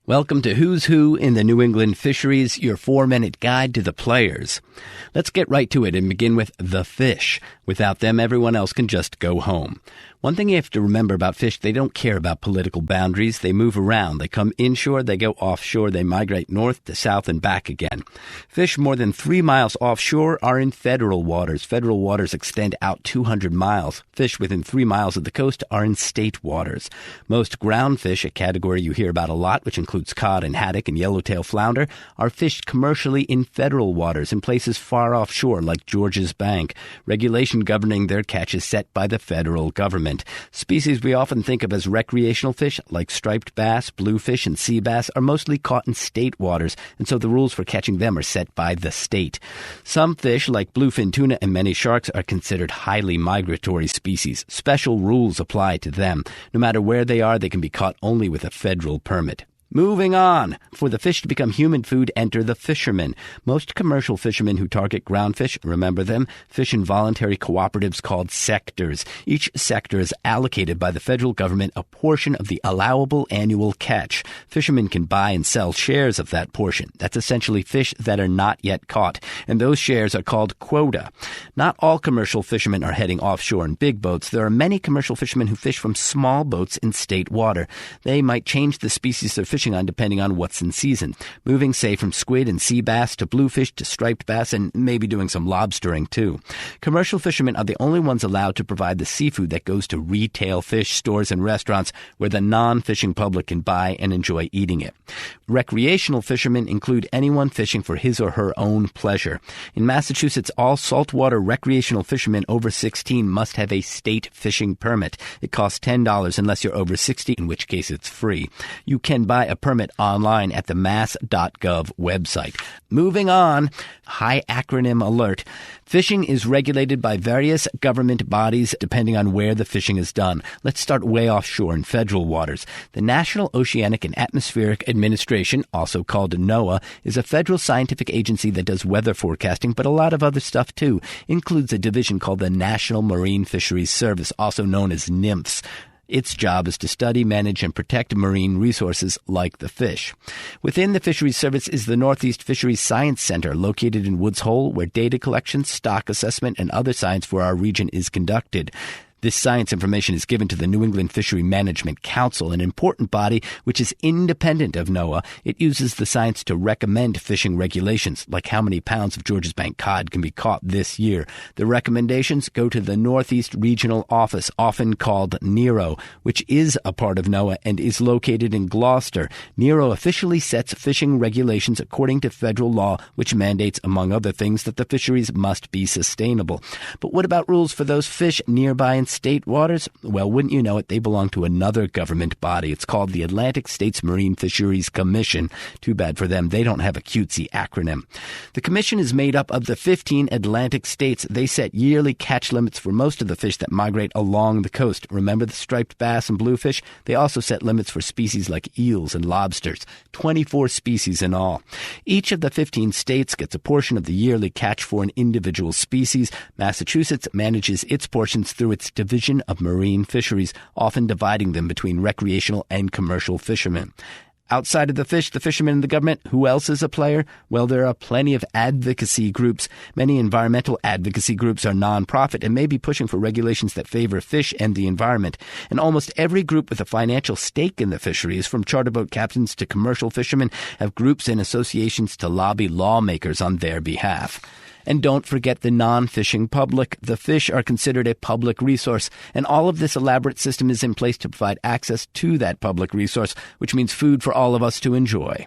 Welcome to Who's Who in the New England Fisheries, your 4-minute guide to the players. Let's get right to it and begin with the fish. Without them, everyone else can just go home. One thing you have to remember about fish, they don't care about political boundaries. They move around. They come inshore, they go offshore, they migrate north to south and back again. Fish more than 3 miles offshore are in federal waters. Federal waters extend out 200 miles. Fish within 3 miles of the coast are in state waters. Most ground fish, a category you hear about a lot, which includes cod and haddock and yellowtail flounder, are fished commercially in federal waters in places far offshore like Georges Bank. Regulation governing their catch is set by the federal government. Species we often think of as recreational fish, like striped bass, bluefish, and sea bass, are mostly caught in state waters, and so the rules for catching them are set by the state. Some fish, like bluefin tuna and many sharks, are considered highly migratory species. Special rules apply to them. No matter where they are, they can be caught only with a federal permit. Moving on. For the fish to become human food, enter the fishermen. Most commercial fishermen who target ground fish, remember them, fish in voluntary cooperatives called sectors. Each sector is allocated by the federal government a portion of the allowable annual catch. Fishermen can buy and sell shares of that portion. That's essentially fish that are not yet caught, and those shares are called quota. Not all commercial fishermen are heading offshore in big boats. There are many commercial fishermen who fish from small boats in state water. They might change the species they're fishing on depending on what's in season, moving, say, from squid and sea bass to bluefish to striped bass and maybe doing some lobstering too. Commercial fishermen are the only ones allowed to provide the seafood that goes to retail fish stores and restaurants where the non-fishing public can buy and enjoy eating it. Recreational fishermen include anyone fishing for his or her own pleasure. In Massachusetts, all saltwater recreational fishermen over 16 must have a state fishing permit. It costs $10 unless you're over 60, in which case it's free. You can buy a permit online at the mass.gov website. Moving on, high acronym alert. Fishing is regulated by various government bodies depending on where the fishing is done. Let's start way offshore in federal waters. The National Oceanic and Atmospheric Administration, also called NOAA, is a federal scientific agency that does weather forecasting, but a lot of other stuff too. Includes a division called the National Marine Fisheries Service, also known as NMFS. Its job is to study, manage, and protect marine resources like the fish. Within the Fisheries Service is the Northeast Fisheries Science Center, located in Woods Hole, where data collection, stock assessment, and other science for our region is conducted. This science information is given to the New England Fishery Management Council, an important body which is independent of NOAA. It uses the science to recommend fishing regulations, like how many pounds of Georges Bank cod can be caught this year. The recommendations go to the Northeast Regional Office, often called NERO, which is a part of NOAA and is located in Gloucester. NERO officially sets fishing regulations according to federal law, which mandates, among other things, that the fisheries must be sustainable. But what about rules for those fish nearby in state waters? Well, wouldn't you know it, they belong to another government body. It's called the Atlantic States Marine Fisheries Commission. Too bad for them. They don't have a cutesy acronym. The commission is made up of the 15 Atlantic states. They set yearly catch limits for most of the fish that migrate along the coast. Remember the striped bass and bluefish? They also set limits for species like eels and lobsters. 24 species in all. Each of the 15 states gets a portion of the yearly catch for an individual species. Massachusetts manages its portions through its Division of Marine Fisheries, often dividing them between recreational and commercial fishermen. Outside of the fish, the fishermen, and the government, who else is a player? Well, there are plenty of advocacy groups. Many environmental advocacy groups are nonprofit and may be pushing for regulations that favor fish and the environment. And almost every group with a financial stake in the fisheries, from charter boat captains to commercial fishermen, have groups and associations to lobby lawmakers on their behalf. And don't forget the non-fishing public. The fish are considered a public resource, and all of this elaborate system is in place to provide access to that public resource, which means food for all of us to enjoy.